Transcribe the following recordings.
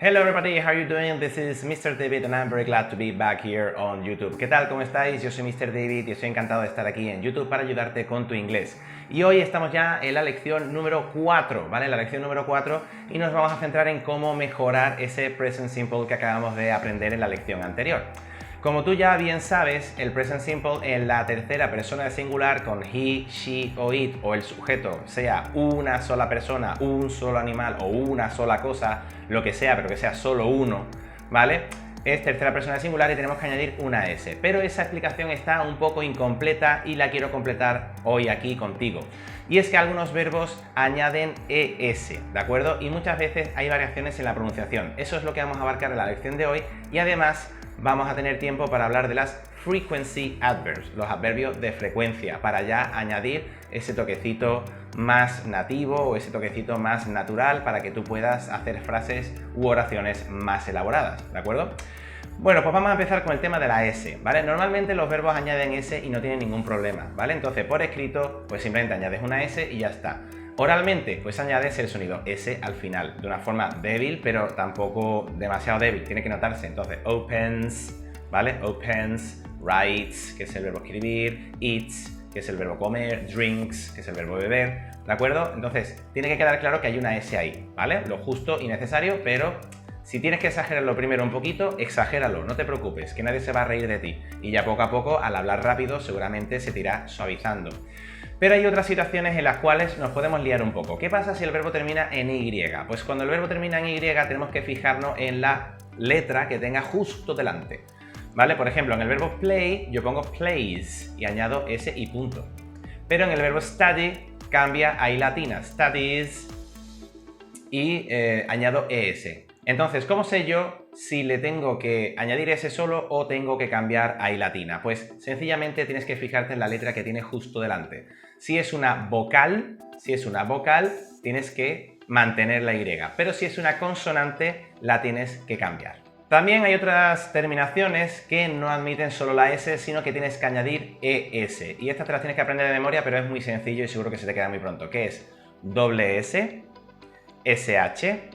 Hello everybody, how are you doing? This is Mr. David and I'm very glad to be back here on YouTube. ¿Qué tal? ¿Cómo estáis? Yo soy Mr. David y estoy encantado de estar aquí en YouTube para ayudarte con tu inglés. Y hoy estamos ya en la lección número 4, ¿vale? La lección número 4 y nos vamos a centrar en cómo mejorar ese present simple que acabamos de aprender en la lección anterior. Como tú ya bien sabes, el present simple en la tercera persona de singular con he, she o it o el sujeto sea una sola persona, un solo animal o una sola cosa, lo que sea, pero que sea solo uno, ¿vale? Es tercera persona de singular y tenemos que añadir una S. Pero esa explicación está un poco incompleta y la quiero completar hoy aquí contigo. Y es que algunos verbos añaden ES, ¿de acuerdo? Y muchas veces hay variaciones en la pronunciación. Eso es lo que vamos a abarcar en la lección de hoy y además vamos a tener tiempo para hablar de las frequency adverbs, los adverbios de frecuencia, para ya añadir ese toquecito más nativo o ese toquecito más natural para que tú puedas hacer frases u oraciones más elaboradas, ¿de acuerdo? Bueno, pues vamos a empezar con el tema de la S, ¿vale? Normalmente los verbos añaden S y no tienen ningún problema, ¿vale? Entonces, por escrito, pues simplemente añades una S y ya está. Oralmente, pues añades el sonido S al final, de una forma débil, pero tampoco demasiado débil, tiene que notarse. Entonces, opens, ¿vale? Opens, writes, que es el verbo escribir, eats, que es el verbo comer, drinks, que es el verbo beber, ¿de acuerdo? Entonces, tiene que quedar claro que hay una S ahí, ¿vale? Lo justo y necesario, pero si tienes que exagerarlo primero un poquito, exagéralo, no te preocupes, que nadie se va a reír de ti. Y ya poco a poco, al hablar rápido, seguramente se te irá suavizando. Pero hay otras situaciones en las cuales nos podemos liar un poco. ¿Qué pasa si el verbo termina en Y? Pues cuando el verbo termina en Y tenemos que fijarnos en la letra que tenga justo delante, ¿vale? Por ejemplo, en el verbo play yo pongo plays y añado S y punto. Pero en el verbo study cambia a I latina, studies, y añado ES. Entonces, ¿cómo sé yo si le tengo que añadir S solo o tengo que cambiar a I latina? Pues sencillamente tienes que fijarte en la letra que tiene justo delante. Si es una vocal, tienes que mantener la Y, pero si es una consonante, la tienes que cambiar. También hay otras terminaciones que no admiten solo la S, sino que tienes que añadir ES. Y estas te las tienes que aprender de memoria, pero es muy sencillo y seguro que se te queda muy pronto. Que es doble S, SH,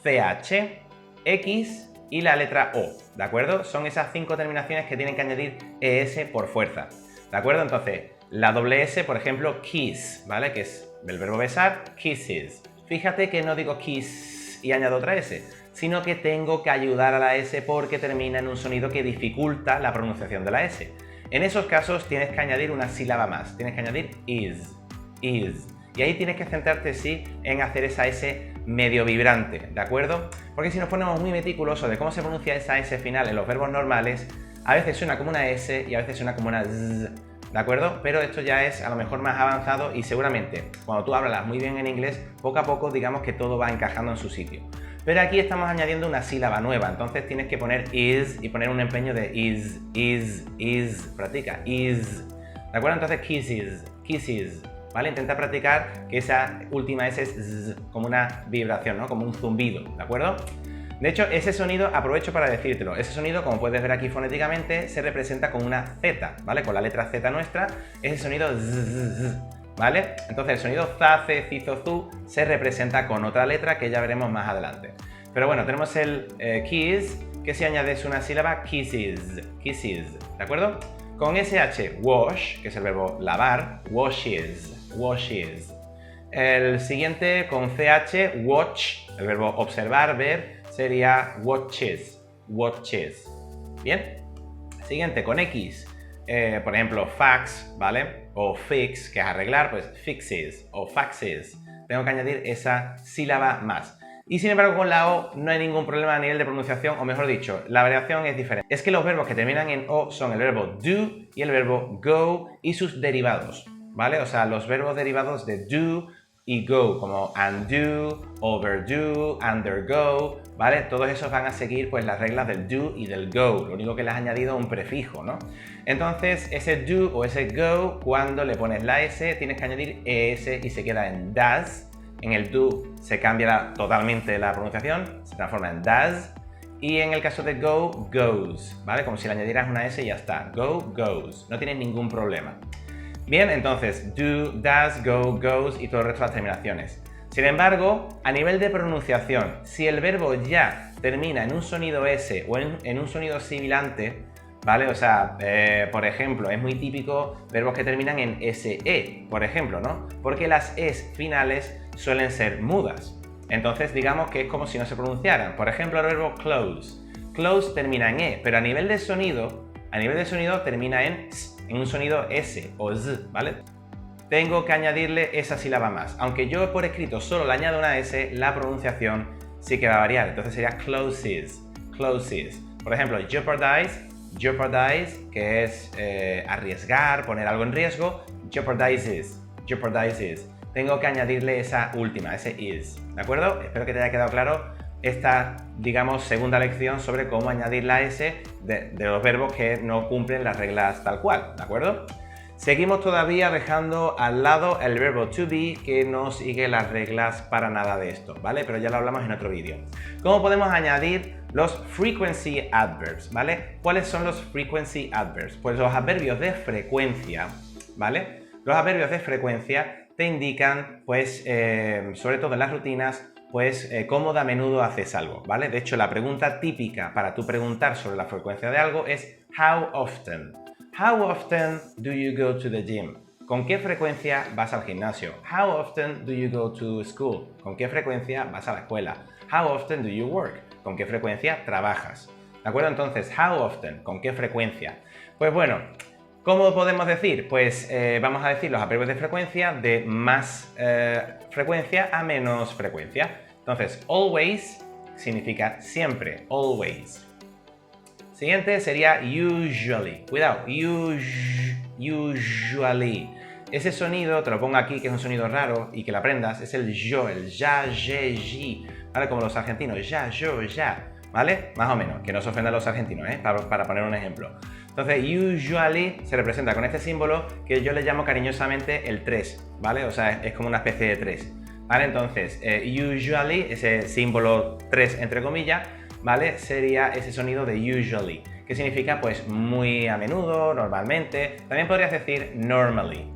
CH, X y la letra O, ¿de acuerdo? Son esas 5 terminaciones que tienen que añadir ES por fuerza, ¿de acuerdo? Entonces, la doble S, por ejemplo, kiss, ¿vale? Que es del verbo besar, kisses. Fíjate que no digo kiss y añado otra S, sino que tengo que ayudar a la S porque termina en un sonido que dificulta la pronunciación de la S. En esos casos tienes que añadir una sílaba más, tienes que añadir is. Y ahí tienes que centrarte, sí, en hacer esa S medio vibrante, ¿de acuerdo? Porque si nos ponemos muy meticulosos de cómo se pronuncia esa S final en los verbos normales, a veces suena como una S y a veces suena como una Z, ¿de acuerdo? Pero esto ya es a lo mejor más avanzado y seguramente cuando tú hablas muy bien en inglés, poco a poco digamos que todo va encajando en su sitio. Pero aquí estamos añadiendo una sílaba nueva, entonces tienes que poner is y poner un empeño de is, practica, is, ¿de acuerdo? Entonces kisses, ¿vale? Intenta practicar que esa última S es z, como una vibración, ¿no? Como un zumbido, ¿de acuerdo? De hecho, ese sonido, aprovecho para decírtelo, ese sonido, como puedes ver aquí fonéticamente, se representa con una Z, ¿vale? Con la letra Z nuestra, ese sonido z, ¿vale? Entonces el sonido za, ce, cizo, zu se representa con otra letra que ya veremos más adelante. Pero bueno, tenemos el kiss, que si añades una sílaba, kisses, ¿de acuerdo? Con SH, wash, que es el verbo lavar, washes. El siguiente con CH, watch, el verbo observar, ver, sería watches. Bien. Siguiente con X, por ejemplo, fax, ¿vale? O fix, que es arreglar, pues fixes o faxes. Tengo que añadir esa sílaba más. Y sin embargo con la O no hay ningún problema a nivel de pronunciación, o mejor dicho, la variación es diferente. Es que los verbos que terminan en O son el verbo do y el verbo go y sus derivados, ¿vale? O sea, los verbos derivados de do y go, como undo, overdo, undergo, ¿vale? Todos esos van a seguir pues las reglas del do y del go, lo único que le has añadido un prefijo, ¿no? Entonces, ese do o ese go, cuando le pones la S, tienes que añadir ES y se queda en does. En el do se cambia totalmente la pronunciación, se transforma en does. Y en el caso de go, goes, ¿vale? Como si le añadieras una S y ya está. Go, goes. No tienes ningún problema. Bien, entonces, do, does, go, goes y todo el resto de las terminaciones. Sin embargo, a nivel de pronunciación, si el verbo ya termina en un sonido S o en un sonido sibilante, ¿vale? O sea, por ejemplo, es muy típico verbos que terminan en SE, por ejemplo, ¿no? Porque las es finales suelen ser mudas. Entonces, digamos que es como si no se pronunciaran. Por ejemplo, el verbo close. Close termina en E, pero a nivel de sonido termina en S, en un sonido S o Z, ¿vale? Tengo que añadirle esa sílaba más. Aunque yo por escrito solo le añado una S, la pronunciación sí que va a variar. Entonces sería closes, closes. Por ejemplo, jeopardize, jeopardize, que es arriesgar, poner algo en riesgo. Jeopardizes, jeopardizes. Tengo que añadirle esa última, ese is. ¿De acuerdo? Espero que te haya quedado claro esta, digamos, segunda lección sobre cómo añadir la S de los verbos que no cumplen las reglas tal cual. ¿De acuerdo? Seguimos todavía dejando al lado el verbo to be, que no sigue las reglas para nada de esto, ¿vale? Pero ya lo hablamos en otro vídeo. ¿Cómo podemos añadir los frequency adverbs, ¿vale? ¿Cuáles son los frequency adverbs? Pues los adverbios de frecuencia, ¿vale? Los adverbios de frecuencia te indican, pues, sobre todo en las rutinas, pues, cómo de a menudo haces algo, ¿vale? De hecho, la pregunta típica para tú preguntar sobre la frecuencia de algo es how often. How often do you go to the gym? ¿Con qué frecuencia vas al gimnasio? How often do you go to school? ¿Con qué frecuencia vas a la escuela? How often do you work? ¿Con qué frecuencia trabajas? ¿De acuerdo? Entonces, how often, ¿con qué frecuencia? Pues bueno, ¿cómo podemos decir? Pues vamos a decir los adverbios de frecuencia de más frecuencia a menos frecuencia. Entonces, always significa siempre, always. Siguiente sería usually. Cuidado, usually. Ese sonido, te lo pongo aquí, que es un sonido raro y que lo aprendas, es el yo, el ya, ye, ji, ¿vale? Como los argentinos, ya, yo, ya, ¿vale? Más o menos, que no se ofendan los argentinos, ¿eh? Para poner un ejemplo. Entonces, usually se representa con este símbolo que yo le llamo cariñosamente el 3, ¿vale? O sea, es como una especie de 3, ¿vale? Entonces, usually, ese símbolo 3 entre comillas, ¿vale? Sería ese sonido de usually, que significa pues muy a menudo, normalmente. También podrías decir normally.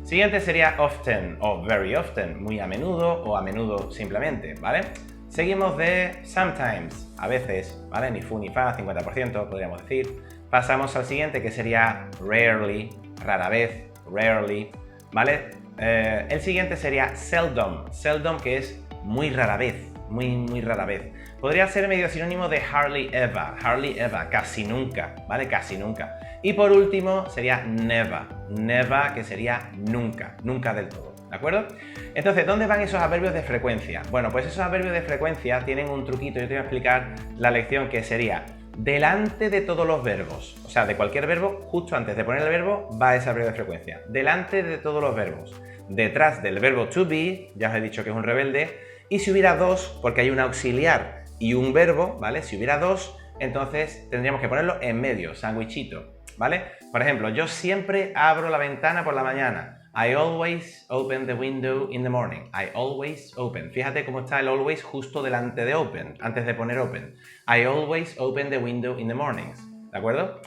Siguiente sería often o very often, muy a menudo o a menudo simplemente, ¿vale? Seguimos de sometimes, a veces, ¿vale? Ni fu ni fa, 50% podríamos decir. Pasamos al siguiente que sería rarely, rara vez, rarely, ¿vale? El siguiente sería seldom, seldom que es muy rara vez, muy rara vez. Podría ser medio sinónimo de hardly ever, casi nunca, ¿vale? Casi nunca. Y por último sería never, never que sería nunca, nunca del todo, ¿de acuerdo? Entonces, ¿dónde van esos adverbios de frecuencia? Bueno, pues esos adverbios de frecuencia tienen un truquito, yo te voy a explicar la lección que sería delante de todos los verbos, o sea, de cualquier verbo, justo antes de poner el verbo va ese adverbio de frecuencia, delante de todos los verbos, detrás del verbo to be, ya os he dicho que es un rebelde, y si hubiera dos, porque hay un auxiliar y un verbo, ¿vale? Si hubiera dos, entonces tendríamos que ponerlo en medio, sandwichito, ¿vale? Por ejemplo, yo siempre abro la ventana por la mañana. I always open the window in the morning. I always open. Fíjate cómo está el always justo delante de open, antes de poner open. I always open the window in the mornings, ¿de acuerdo?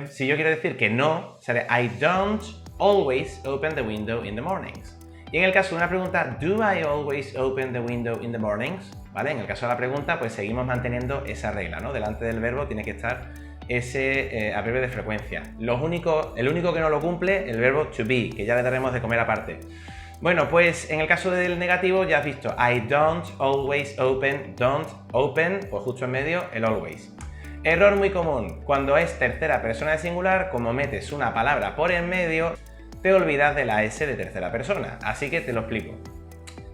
Si yo quiero decir que no, será I don't always open the window in the mornings. Y en el caso de una pregunta, do I always open the window in the mornings? ¿Vale? En el caso de la pregunta, pues seguimos manteniendo esa regla, ¿no? Delante del verbo tiene que estar ese adverbio de frecuencia. El único que no lo cumple, el verbo to be, que ya le daremos de comer aparte. Bueno, pues en el caso del negativo ya has visto, I don't always open, don't open, pues justo en medio el always. Error muy común, cuando es tercera persona de singular, como metes una palabra por en medio, te olvidas de la S de tercera persona, así que te lo explico.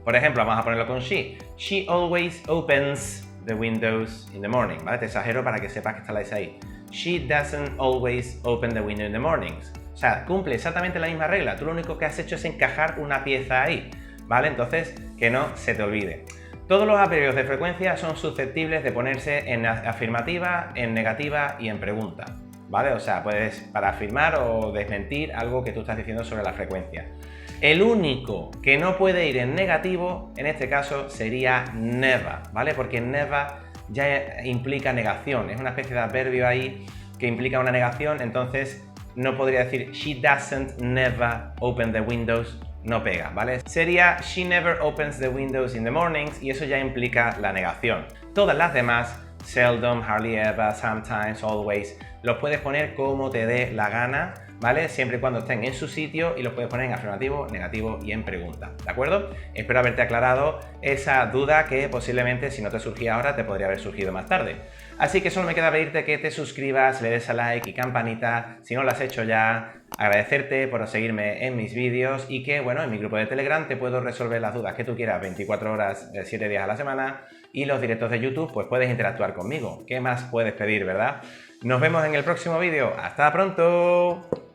Por ejemplo, vamos a ponerlo con she. She always opens the windows in the morning, ¿vale? Te exagero para que sepas que está la S ahí. She doesn't always open the window in the mornings. O sea, cumple exactamente la misma regla. Tú lo único que has hecho es encajar una pieza ahí, ¿vale? Entonces, que no se te olvide. Todos los adverbios de frecuencia son susceptibles de ponerse en afirmativa, en negativa y en pregunta, ¿vale? O sea, puedes para afirmar o desmentir algo que tú estás diciendo sobre la frecuencia. El único que no puede ir en negativo, en este caso, sería never, ¿vale? Porque never ya implica negación, es una especie de adverbio ahí que implica una negación, entonces no podría decir she doesn't never open the windows no pega, ¿vale? Sería she never opens the windows in the mornings y eso ya implica la negación. Todas las demás, seldom, hardly ever, sometimes, always, los puedes poner como te dé la gana, ¿vale? Siempre y cuando estén en su sitio y los puedes poner en afirmativo, negativo y en pregunta, ¿de acuerdo? Espero haberte aclarado esa duda que posiblemente si no te surgía ahora te podría haber surgido más tarde. Así que solo me queda pedirte que te suscribas, le des a like y campanita si no lo has hecho ya, agradecerte por seguirme en mis vídeos y que, bueno, en mi grupo de Telegram te puedo resolver las dudas que tú quieras 24 horas, 7 días a la semana y los directos de YouTube pues puedes interactuar conmigo. ¿Qué más puedes pedir, verdad? Nos vemos en el próximo vídeo. ¡Hasta pronto!